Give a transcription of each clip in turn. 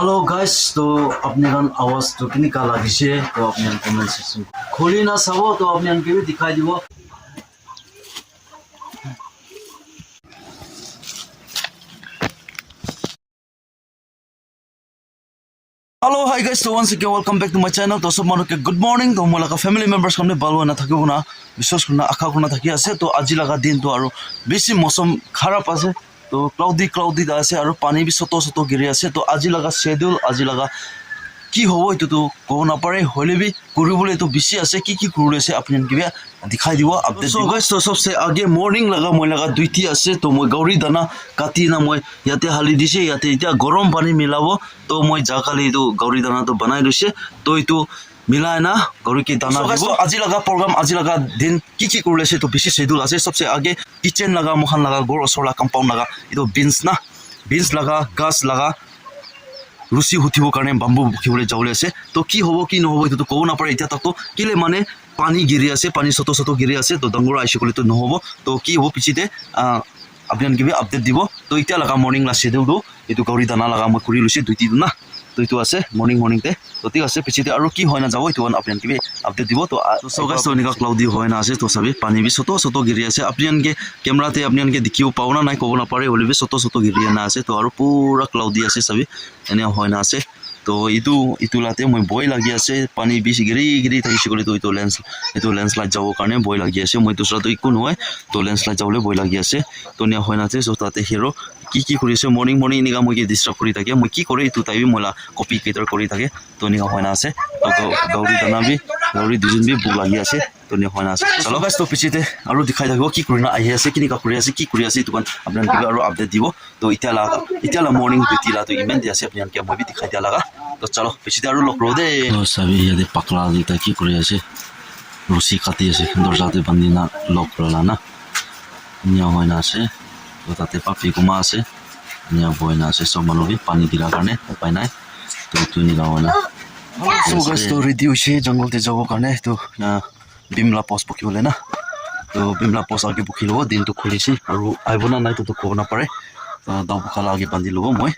Hello guys तो अपने का आवाज तो कितनी का लगी से तो अपने कमेंट सेक्शन खोली ना सबो तो अपने के भी दिखाई दिवो हेलो हाय गाइस तो once again welcome back to my channel तो सब मानु के गुड मॉर्निंग तो मोला का फैमिली मेंबर्स हमने बालवा ना थाकिबो ना विश्वास करना आखा करना थाकी आसे तो आज लगा दिन तो आरो बेसी मौसम खराब आसे तो क्लाउडी आसे और पानी भी सतो सतो गिरी आसे तो आज लगा शेड्यूल आज लगा কি হবো এটো তো কো না পারে হলে भी কৰিবলৈ তো বেছি আছে কি কৰি আছে আপুনি কিবা দেখাই দিব আপডেট দিব গাইস তো সবসে আগে মর্নিং লাগা মই লাগা দুইটি আছে তো মই গৌৰী দানা কাটি না মই ইয়াতে হালি দিছে ইয়াতে এতিয়া গৰম পানী মিলাব তো মই জাকালি তো গৌৰী দানা তো বনাই লৈছে তো এটো মিলাই না গৌৰী কি দানা দিব আজি লাগা প্ৰগ্ৰাম আজি লাগা দিন কি কৰি আছে তো বেছি শিডিউল আছে সবসে আগে কিচেন লাগা মহান লাগা গৰ ওচৰলা কম্পাউণ্ড লাগা এটো বিনস লাগা গাছ লাগা रुचि उठिब कारण बाम्बू बुखिबले जावले আছে তো কি হবো কি নহব এটো কব না পারে এতিয়া তাক তো কিলে মানে পানি গিৰি আছে পানি সতো গিৰি আছে তো ডাঙৰ আইছে কলে তো নহব তো কি হবো পিছিতে আপোনাক কিবা আপডেট দিব তো এতিয়া লাগা মর্নিং লা শিডিউল দো এটো গৌৰী দানা লাগা মই কৰি লৈছে দুইটি না তো এটো আছে মৰ্নিং তে তো ঠিক আছে পিছিতে আৰু কি হয় না যাব এটো আপোনাক কিবা আপডেট দিব তো সো গাইস তো নিকা ক্লাউডি হয় না আছে তো সবে পানি বি সতো গিৰি আছে আপোনাকে ক্যামেৰাতে আপোনাকে দেখিও পাও না নাই কব না পাৰে হলে বি সতো গিৰি না আছে তো আৰু পুরা ক্লাউডি আছে সবে এনে হয় না আছে তো ইটো লাতে মই বই লাগি আছে পানি বেছি গিৰি থাকিছে কলে তো এটো লেন্সলাইড যাব কাৰণে বই লাগি আছে মই দুসৰাটো ইকো নহয় তো লেন্সলাইড যাবলৈ বই লাগি আছে তো নিয়া হয় না আছে সো তাতে হিৰো কি কৰিছে মৰ্নিং নিগা মই কি ডিস্টাৰ্ব কৰি থাকে মই কি কৰে ইটো তাইবি মলা কপি কেটাৰ কৰি থাকে তো নিয়া হয় না আছে তো গৌৰী দানা বি গৌৰী দুজন বি বুক লাগি আছে তো নিয়া হয় না আছে চলো গাইস তো পিছিতে আৰু দেখাই থাকিব কি কৰি না আহি আছে কিনিকা কৰি আছে কি কৰি আছে ইটো আপোনাক আৰু আপডেট দিব তো ইতিয়ালা মর্নিং দুটিলা তো ইমেন দি আছে আপোনাক মই বি দেখাই দিয়া লাগা তো চলো পিছিতে আৰু লক ৰ দে তো সবি ইয়াতে পাকলা দিতা কি কৰি আছে ৰুচি কাটি আছে দৰজাতে বান্ধি না লক ৰলা না নিয়া হয় না আছে তো তাতে পাপি কুমা আছে নিয়া বই না আছে সব মানুহ পানী দিলা কাৰণে উপায় নাই তো এইটো নিলা হয় না সো গাইস তো ৰেডি হৈছে জংগলতে যাব কাৰণে তো বিমলা পোষ্ট পকিবলে না তো বিমলা পোষ্ট আগে পকি লব দিনটো খুলিছি আৰু আইব না নাই তো ক'ব না পাৰে তো দাও পখালা আগে বান্ধি লব মই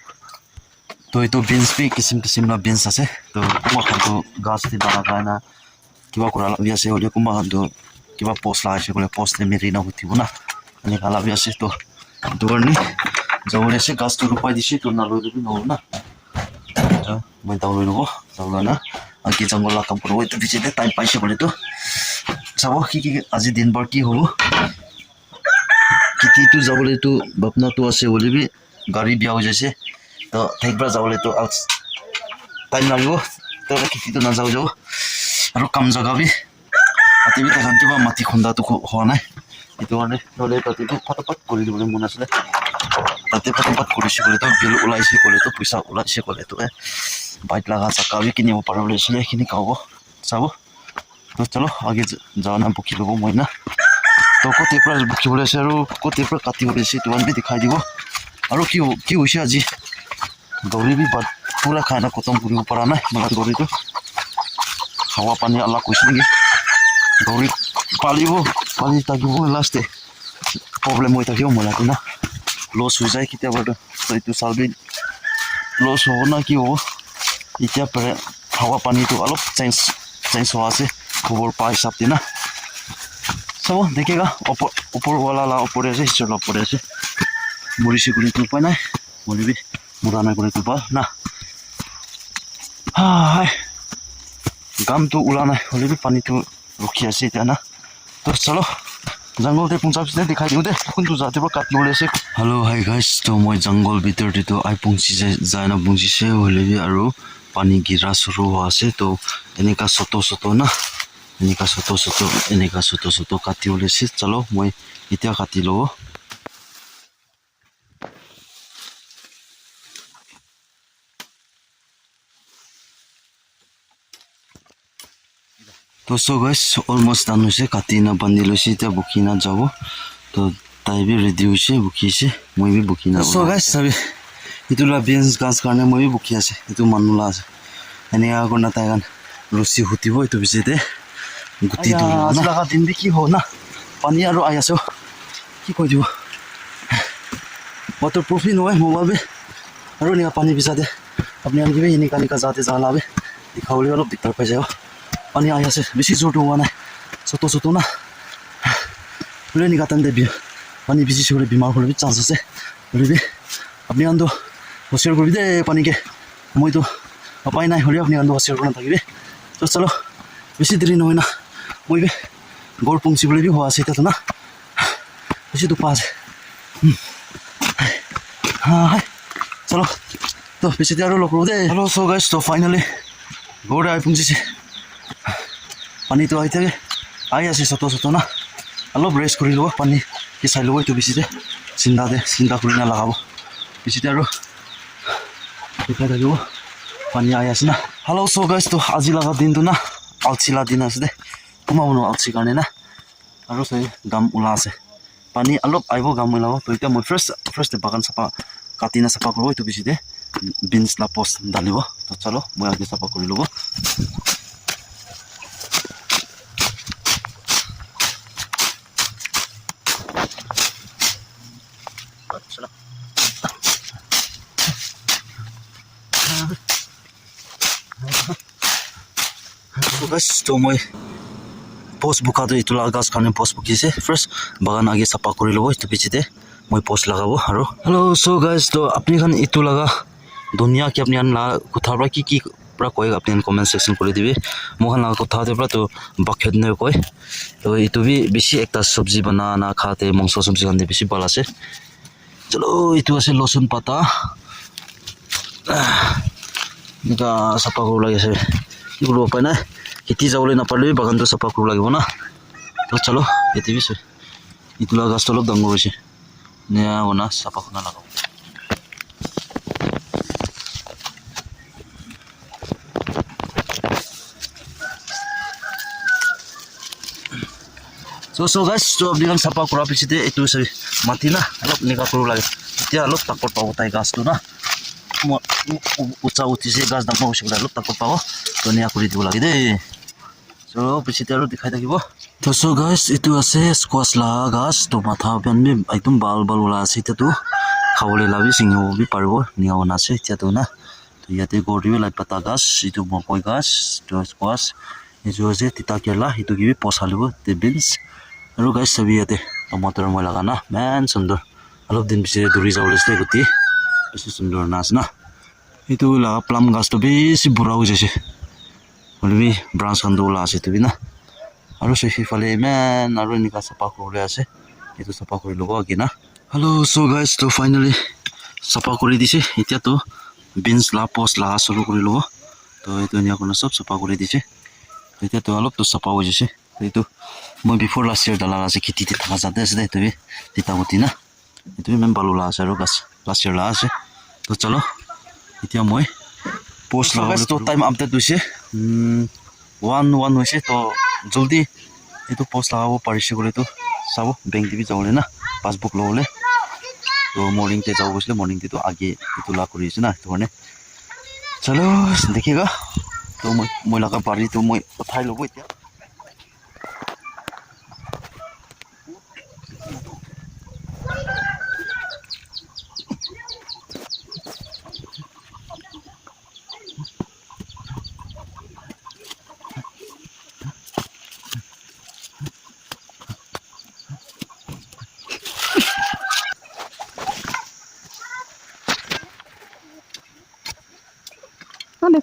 তো এইটো বিনস বি কিসিম না বিনস আছে তো কুমা খানটো গাছ দি দানা কাৰণে কিবা কৰা লাগি আছে হলে কুমা খানটো কিবা পোষ্ট লাগাইছে ক'লে পোষ্ট মেৰি না উঠিব না এনে ভাল লাগি আছে তো দৌৰণি যাবলৈ আছে গাছটো ৰোপাই দিছে তো নালৈ দিবি নহ'ব না মই দাও লৈ ল'ব যাবলৈ না আগে জংঘল কাম কৰিব এইটো পিছতে টাইম পাইছে ক'লেতো চাব কি আজি দিনবাৰ কি হ'ব কিটো যাবলৈতো বাপনাটো আছে বুলিবি গাড়ী বিয়া হৈ যাইছে তো ঠাইৰপৰা যাবলৈতো টাইম লাগিব তো কিটো নাযাওঁ আৰু কাম জগাবি তাতেবি তাহান কিবা মাটি খন্দাটো হোৱা নাই এইটো কাৰণে নহ'লে তাতেতো ফটাফট কৰি দিবলৈ মন আছিলে তাতে ফটাফট কৰিছে ক'লেতো বিল ওলাইছে ক'লেতো পইচা ওলাইছে ক'লেতো বাইক লগা চাকা বি কিনিব পাৰা ওলাইছিলে সেইখিনি খাব চাব তো চলো আগে যাওঁ না বুকি ল'ব মই না তো ক'তেৰ পৰা বুকিবলৈ আছে আৰু ক'তেৰ পৰা কাটিবলৈ আছে তোমাক বি দেখাই দিব আৰু কি হৈছে আজি গৌৰী বি পুৰা খানা খতম কৰিব পৰা নাই মানে গৌৰীটো খাৱা পানী অলপ কৈছে নেকি গৌৰী পালি থাকিব লাষ্টে প্ৰব্লেম হৈ থাকিব মলাটো না লছ হৈ যায় কেতিয়াবা তো এইটো চালবি লছ হ'ব না কি হ'ব এতিয়া খাৱা পানীটো অলপ চেঞ্জ হোৱা আছে খবৰ পা হিচাপ দি না চাব দেখেগা ওপৰৱালা ওপৰে আছে হিচৰ ওপৰে আছে মৰিছে কৰিতো উপায় নাই মৰিবি মৰা নাই কৰিতো পা না হাই গামটো ওলা নাই হ'লেবি পানীটো ৰখি আছে এতিয়া না তো চলো জংগলতে পঞ্চাছ পিছতে দেখাই দিওঁ দে কোনটো জাতিৰ পৰা কাটিবলৈ আছে হেল্ল' হাই গাইছ তো মই জংগল ভিতৰতেতো পঞ্চিছে যায় না পঞ্চিছে হ'লেবি আৰু পানী গিৰা চৰু হোৱা আছে তো এনেকা চতো না এনেকা চতো কাটি ওলাইছে চলো মই এতিয়া কাটি ল'ব তো সো গাইস অলমোস্ট ডান হৈছে কাটি না বান্ধি লৈছে এতিয়া বুকি না যাব তো তাই বি ৰেডি হৈছে বুকিছে মই বি বুকি না সো গাইস চাবি এইটো লা বিনস গাছ কাৰণে মই বি বুকি আছে এইটো মানুলা আছে এনেকা কৰি তাই গান ৰচি হুটিব এইটো পিছতে গুটি আজি লগা দিন বি কি হ'ব না পানী আৰু আহি আছে কি কৈ দিব ৱাটাৰ প্ৰুফি নহয় মোবাইল বি আৰু এনেকা পানী পিছাতে আপুনি আনিবি এনেকা এনেকা যাতে জালা বে দেখাবলৈ অলপ দিগদাৰ পাই যায় পানী আহি আছে বেছি জোৰটো হোৱা নাই চটো চটো না বোলে এনেকা টাইম দেবি পানী বেছি চলে বেমাৰ হ'লে চান্স আছে বোলে আপুনি আনটো হুঁচিয়াৰ কৰিবি দেই পানীকে মইতো উপায় নাই হ'লেও আপুনি আনটো হুঁচিয়াৰ কৰি নাথাকিবি তো চলো বেছি দেৰি নহয় না মই গড় পুংচিবলৈ বি হোৱা আছে এতিয়াতো না বেছি টোপা আছে হাই চলো তো বেছি আৰু লগ কৰোঁ দেই হেল্ল' চ' গাইছ তো ফাইনেলি গড়ে আহি পুঞ্চিছে পানীটো আহি থাকে আহি আছে চটো চটো না অলপ ৰেষ্ট কৰি ল'ব পানী কি চাই ল'ব এইটো বেছিতে চিন্তা কৰি নালাগাব বেছিতে আৰু দেখাই থাকিব পানী আহি আছে না হেল্ল' চ' গাইছ তো আজি লগা দিনটো না আলচিলা দিন আছে দে সোমাব নোৱাৰো আলচি কাৰণে না আৰু চাই গাম ওলা আছে পানী অলপ আহিব গাম ওলাব তো এতিয়া মই ফাৰ্ষ্ট বাগান চাফা কাটি না চাফা কৰিব এইটো বেছিতে বিনছ না পষ্ট ঢালিব তো চলো মই আগে চাফা কৰি ল'ব তো মই পোষ্ট বুকাটো এইটো গাছ কাৰণে পোষ্ট বুকিছে ফাৰ্ষ্ট বাগান আগে চাফা কৰি ল'ব এইটো পিছতে মই পোষ্ট লগাব আৰু হেল্ল' চ' গাইজ তো আপুনি খান এইটো লগা ধুনীয়া কি আপুনি কোঠাৰ পৰা কি পৰা কয় আপুনি কমেণ্ট ছেকশ্যন কৰি দিবি মই লগা কোঠাটোৰ পৰা তো বাকেট নে কয় তো এইটো বি বেছি একটা চব্জি বনা খাতে মাংস চব্জি খাতে বেছি ভাল আছে চলো এইটো আছে লচুন পাতা এনেকুৱা চাফা কৰিব লাগিছে কি কৰিব উপায় নাই খেতি যাবলৈ নাপালেও বাগানটো চাফা কৰিব লাগিব না তো চলো এতিয়া বিচয় এইটো লগা গাছটো অলপ ডাঙৰ হৈছে নেয়া বনা চাফা খনা লগাব so guys তো আপুনি চাফা কৰাৰ পিছতে এইটো মাটি না অলপ এনেকুৱা কৰিব লাগে এতিয়া অলপ তাকত পাব তাই গাছটো না উঁচা উঠিছে গাছ ডাঙৰ হৈছে অলপ তাকত পাব ধুনীয়া কৰি দিব লাগে দেই চ' পিছতে আৰু দেখাই থাকিব তো চ' গাছ এইটো আছে স্কোৱাচ লগা গাছ তো মাথা পেনবি একদম বাল ওলাই আছে এতিয়াতো খাবলৈ লাভি ছিঙিব বি পাৰিব নিয়া বনা আছে এতিয়াতো না তো ইয়াতে গড় লাই পাতা গাছ এইটো মকই গাছ তো স্কোৱাচ এইটো আছে তিতা কেৰেলা সেইটো কিবি পচালিব বিনছ আৰু গাছ চাবি ইয়াতে টমাটৰ মই লগা না মেন সুন্দৰ অলপ দিন পিছতে দৌৰি যাব লাগিছে গোটেই বেছি সুন্দৰ নাচ না এইটো লগা প্লাম গাছটো বেছি বুঢ়া হৈ যাইছে হ'লেবি ব্ৰাঞ্চ খানটো ওলা আছে এইটো না আৰু সিফালে ইমান আৰু এনেকুৱা চাফা কৰিবলৈ আছে এইটো চাফা কৰি ল'ব আগে না হেল্ল' চ' গাইজ তো ফাইনেলি চাফা কৰি দিছে এতিয়াতো বিনছ লা পষ্ট লগা চলো কৰি ল'ব তো এইটো এনেকুৱা চব চাফা কৰি দিছে এতিয়াতো অলপতো চাফা হৈ যাইছে এইটো মই বিফৰ লাষ্ট ইয়াৰ ডালা আছে খেতিতে থকা যাতে আছে এইটো তিতা গুটি না এইটো ইমান ভাল ওলা আছে আৰু গাছ লাষ্ট ইয়াৰ লা আছে তো চলো এতিয়া মই পোষ্ট লগাইছ তো টাইম আপডেট হৈছে 1 হৈছে তো জলদি এইটো পোষ্ট লগাব পাৰিছে গ'লেতো চাব বেংক টিভি যাবলৈ না পাছবুক ল'বলৈ তো মৰ্ণিংতে যাব গৈছিলে মৰ্ণিংতেতো আগে এইটো লা কৰি আছে না সেইটো কাৰণে চলো দেখিবা তো মই লগা পাৰিতো মই উঠাই ল'ব এতিয়া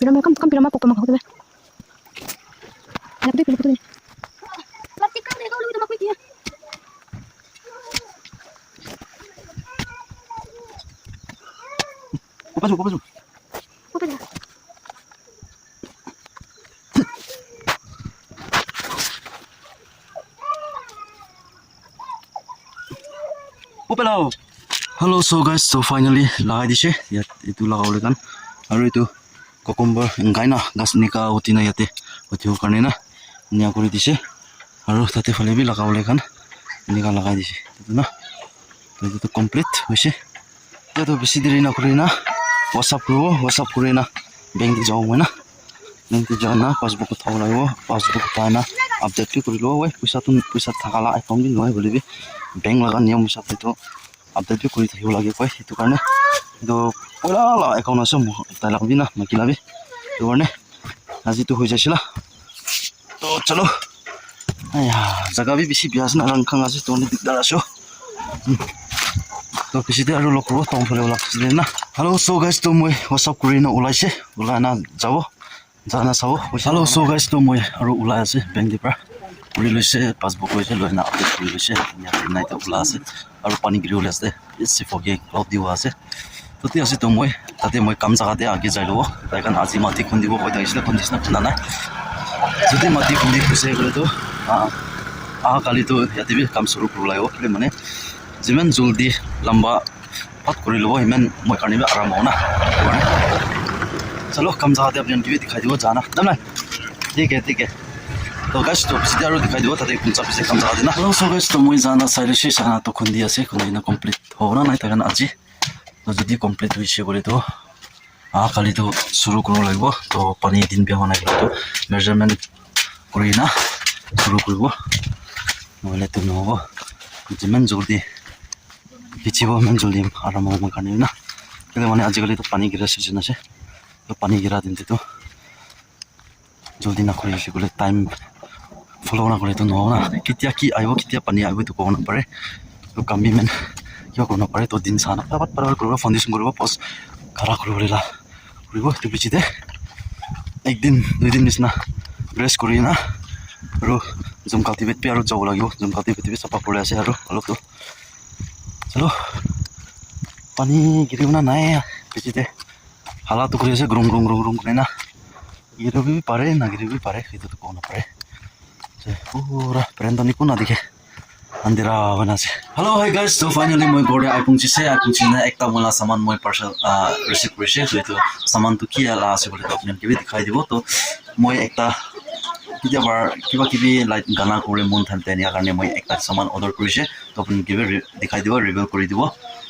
Pero me kan pira mako mako tebe. Nagde pila puto ni. Plastic ka dego luwi makwiti. Pasu. Open. Hello so guys so finally lagai dise itu lagaule kan aru itu cucumber engai na gas nika uti na yate uti karne na nia kori dise aru tate phale bi lagaule kan nika lagai dise itu na to itu complete hoise to besi deri na kori na whatsapp kori na bank di jao na bank di jao na passbook thau laibo passbook ta na update kori lo wai puisa thakala account din noi bolibi bank laga niyam sate to update kori থাকিব লাগে কয় সেইটো কাৰণে itu olah ekor nasi mu tak lagi na makin lagi tu warna aji tu hujan sila tu calo ayah jaga bi bisi biasa na orang kang aji tu ni tidak ada show tu bisi dia ada lokro tong boleh ulah bisi na hello so guys tu moi whatsapp kuri na ulai se ulai na jauh jana sawo hello so guys tu moi aru ulai se bank di pra Ulilashe passbook hoise loina update ulilashe ya night ulase aru pani giri ulase isi foge cloud diwa ase toti ase to moi tate moi kam jaga te age jailu tai kan aji mati khundibo koi taisile kondisna nana jodi mati khundi kuse gole to kali to yate bi kam suru kurulayo kile mane jiman juldi lamba pat korilobo himan moi karni bi aram hona chalo kam jaga te apni TV dikhai dibo jana damna ठीक है तो guys तो सीधा रो दिखाई दो ताते कुंचा पे काम जागा देना हेलो सो गाइस तो moi जाना साइड से साना तो खुंदी আছে खुंदी ना कंप्लीट होना নাই তাকান আজি তো যদি कंप्लीट হইছে বলে তো কালি তো শুরু করব লাগবো তো পানি দিন বিয়া হনা গেল তো মেজারমেন্ট করি না শুরু করব নহলে তো নহব যিমান জলদি পিছিব মান জলদি আরাম হবে কারণে না কিন্তু মানে আজিকালি তো পানি গিরা সিজন আছে তো পানি গিরা দিনতে তো জলদি না করে গেলে time follow na kore to no na kitia ki aibo kitia pani aibo to ko na pare to kambi men kyo ko na pare to din sana pat par koro foundation koro post khara koro la koribo to bichite ek din dui din nisna dress kori na ro zoom cultivate pe aro jaw lagibo zoom cultivate pe sapa kore ase aro alok to chalo pani giribo na nai bichite hala to kori ase grung kore na giro bi pare na giro bi pare itu to ko na pare pura perento ni pun na dikhe andira bana se hello hi guys so finally moi gore iphone chise na ekta mola saman moi parcel receive krise so itu saman to ki ala ase bole to apni kibi dikhai dibo to moi ekta kiba kibi like gana kore mon thante ni karone moi ekta saman order krise to apni kibi dikhai dibo reveal kori dibo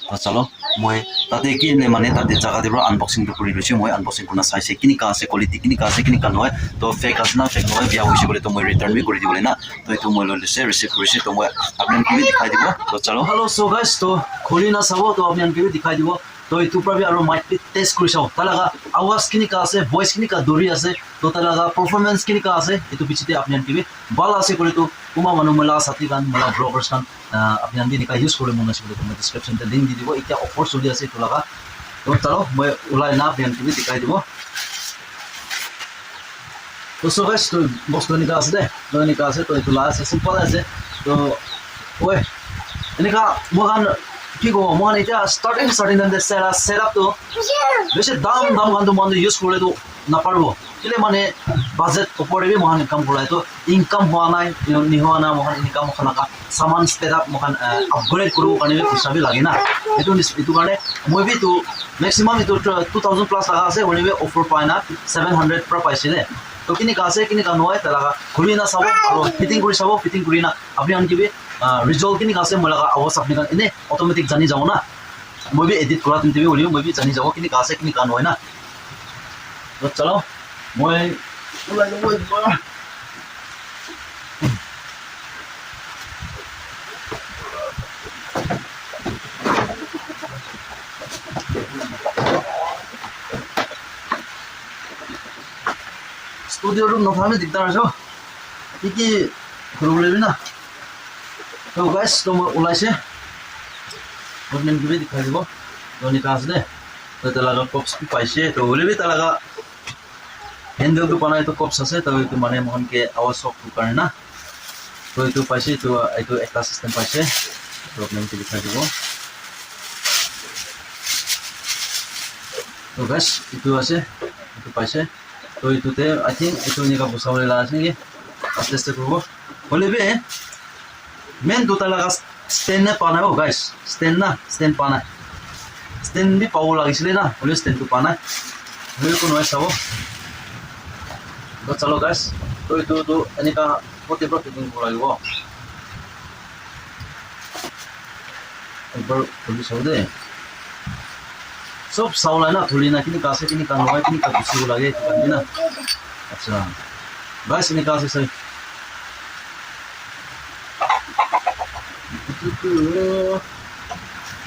to chalo moi tate ki ne mane tate jaga dibro unboxing to kori lochi moi unboxing kuna sai se kini ka ase quality kini ka ase kini ka noy to fake asna fake noy bia hoise bole to moi return bi kori dibole na to itu moi lo lese receive krise to moi apni kibi dikhai dibo to chalo hello so guys to kholi na sabo to apni kibi dikhai dibo to itu prabi aro mic test kori sao talaga awaz kini ka ase voice kini ka duri ase to talaga performance kini ka ase itu bichite apni kibi bala ase kore to kuma manu mala sati kan mala bloggers kan apni andi nika use kore mona sibole to description te link di dibo ikya offer choli ase to laga to chalo moi ulai na apni kibi dikhai dibo to so guys to box to nika ase to itu la ase simple ase to oi nika mogan কি গো মন এটা starting and setup তো বেশি দাম গান মন use করে তো না পারবো কিলে মানে বাজেট উপরে বি মহান ইনকাম করাই তো ইনকাম হওয়া নাই নি হওয়া না মহান ইনকাম খানাকা সামান সেটআপ মহান আপগ্রেড করব কারণে হিসাবে লাগে না এটু কারণে মই বি তো ম্যাক্সিমাম এটু 2000 প্লাস লাগা আছে ওনি বি অফার পায় না 700 প্রা পাইছিলে তো কিনি কাছে কিনি কা নয় তালা ঘুরি না সাবো আর ফিটিং করি না আপনি আনকিবি result kini kase mola ka awas apni kan ine automatic jani jao na moi bi edit kora tin tv oli moi bi jani jao kini kase kini kan hoy na to chalo moi ulai lo moi studio room no phame diktar aso ki problem na तो guys तो ulai se government gibi dikhai dibo to nikas de to talaga cops pi paise to ole bi talaga handle to banai to cops ase to itu mane mohon ke awas sok karne na to itu paise to itu ekta system paise government gibi dikhai dibo to guys itu ase itu paise to itu te I think itu nika busawle la ase ni aste korbo ole be men do talaga stand na pana ho guys stand pana stand bi pawo lagisile na ole stand to pana ole ko noy sabo to chalo guys to itu to anika pote din ko lagibo ekbar poli saude sob saula na thuli na kini kase kini ka noy kini ka bisi lage kani na acha guys ini kase sai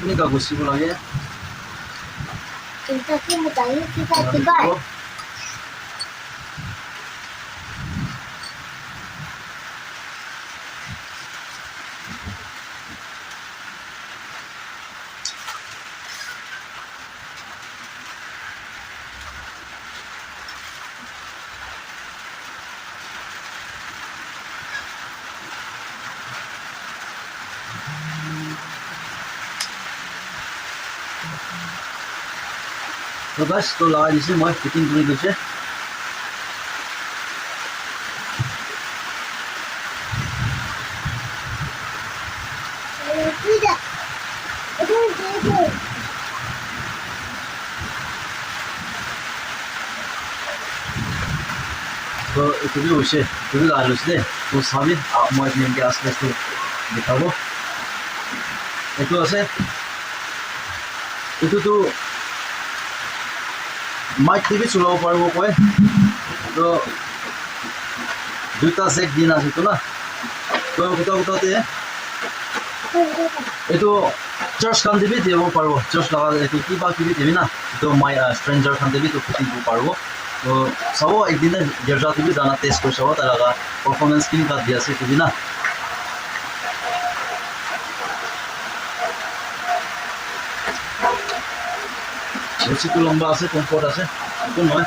ini gak gosip lagi Entonces me caí y se va. তো গাইছ তো লগাই দিছে মই fitting কৰি লৈছে Cuida. তো এইটো বি হৈছে এইটো বি লগাই লৈছে দেই তো চাবি মই এনেকৈ আস্তে আস্তে দেখাব এইটো আছে এইটোতো মাইক টিভি চলাব পাৰিব কয় তো দুটা জেক দিন আছে তো না তো গোটাতে এইটো চাৰ্জ খান দিবি দিব পাৰিব চাৰ্জ লগা এইটো কিবা কিবি দিবি না তো মাই ষ্ট্ৰেঞ্জাৰ খান দিবি তো ফিটিং কৰিব পাৰিব তো চাব একদিনে গেৰ্জা দিবি দানা টেষ্ট কৰি চাব তাৰ লগা পাৰফৰ্মেঞ্চ কিনি তাত দি আছে দিবি না ৰছীটো লম্বা আছে কমফৰ্ট আছে একো নহয়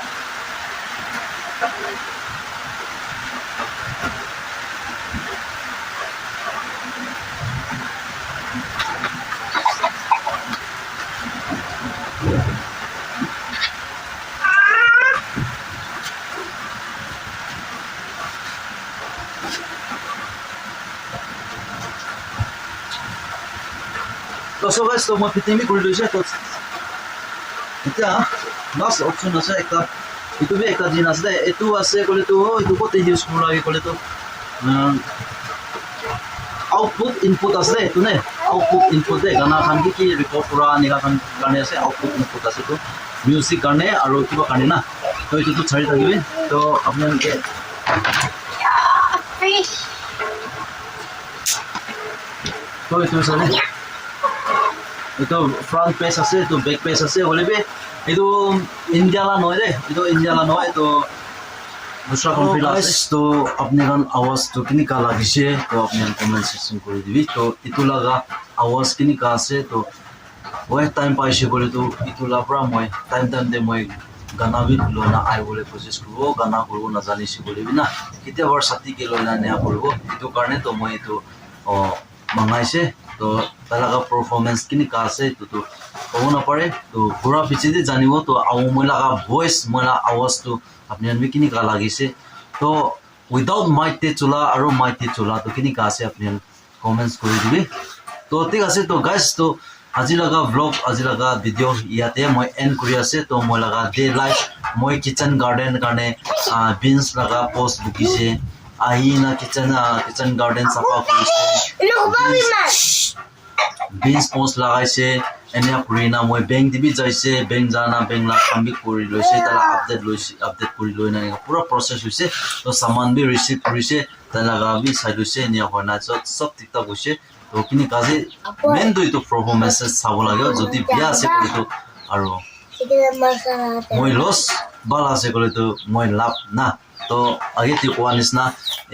তো সব গাইছ তো মই ফিটিং কৰি লৈছে তো এতিয়া লাষ্ট অপশ্যন আছে একটা এইটো বি একটা জিন আছে এইটো আছে ক'লেতো এইটো ক'ত ইউজ কৰিব লাগে ক'লেতো আউটপুট ইনপুট আছে এইটো নে আউটপুট ইনপুট দে গানা খান কি ৰেকৰ্ড কৰা এনেকুৱা খান কাৰণে আছে আউটপুট ইনপুট আছে তো মিউজিক কাৰণে আৰু কিবা কাৰণে না তো এইটোতো চাৰি থাকিবি তো আপোনালোকে তো এইটো চালে এইটো ফ্ৰণ্ট পেজ আছে এইটো বেক পেজ আছে হ'লে বি এইটো ইণ্ডিয়ালা নহয় দেই এইটো ইণ্ডিয়ালা নহয় এইটো দুসৰা কম্পিউটাৰ আছে তো আপোনাৰ আৱাজটো কেনেকুৱা লাগিছে তো আপুনি কমেণ্ট ছেকশ্যন কৰি দিবি তো এইটো লগা আৱাজ কেনেকুৱা আছে তো মই টাইম পাইছে ক'লেতো এইটো লাৰ পৰা মই টাইম দে মই গানা বি লৈ না আহিবলৈ কোচিছ কৰিব গানা কৰিব নাজানিছে কৰিবি না কেতিয়াবা ছাতিকে লৈ না নেহা কৰিব এইটো কাৰণে তো মই এইটো মঙাইছে তো তাৰ লগা পাৰফৰ্মেঞ্চ কেনেকুৱা আছে এইটোতো ক'ব নাপাৰে তো ঘূৰা পিছেদি জানিব তো মই লগা ভইচ মই লগা আৱাজটো আপুনি কেনেকুৱা লাগিছে তো উইদাউট মাইকতে চলা আৰু মাইকতে চলা তো কেনেকুৱা আছে আপুনি কমেণ্টছ কৰি দিবি তো ঠিক আছে তো গাইছ তো আজি লগা ব্লগ আজি লগা ভিডিঅ' ইয়াতে মই এণ্ড কৰি আছে তো মই লগা ডে লাইফ মই কিচেন গাৰ্ডেন কাৰণে বিনছ লগা পষ্ট বুকিছে আহি না কিচেন গাৰ্ডেন চাফা কৰিছে বিনছ পষ্ট লগাইছে এনে কৰি না মই বেংক দিবি যাইছে বেংক জানা বেংক লাগ কাম বি কৰি লৈছে তাৰ আপডেট কৰি লৈ না পুৰা প্ৰচেছ হৈছে তো সামান বি ৰিচিভ কৰিছে তাৰ লগা বি চাই লৈছে এনে হয় না চব ঠিক ঠাক হৈছে তো কিনি কাজে মেইন তো এইটো পাৰফৰ্মেঞ্চ চাব লাগে যদি বিয়া আছে ক'লেতো আৰু মই লছ ভাল আছে ক'লেতো মই লাভ না তো আগে কোৱা নিচিনা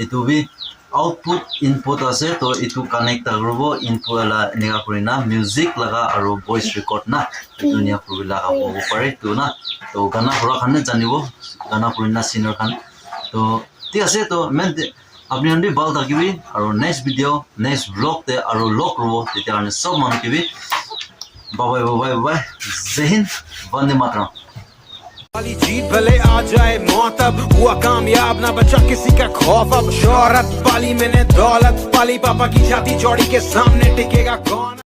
এইটো বি আউটপুট ইনপুট আছে তো এইটো কানেক্ট কৰিব ইনপুট এনেকুৱা কৰি না মিউজিক লগা আৰু ভইচ ৰেকৰ্ড না এইটো এনেকুৱা কৰিব লগা হ'ব পাৰে তো না তো গানা কৰা কাৰণে জানিব গানা কৰি না চিনৰ খান তো ঠিক আছে তো মেইন আপুনি ভাল থাকিবি আৰু নেক্সট ভিডিঅ' নেক্সট ব্লগতে আৰু লগ ৰ'ব তেতিয়াহ'লে চব মানুহকিবি বাই জয় হিন্দ বন্দে মাতৰম वाली जीत भले आ जाए मौत अब हुआ कामयाब ना बचा किसी का खौफ अब शोहरत पाली मैंने दौलत पाली पापा की छाती चौड़ी के सामने टिकेगा कौन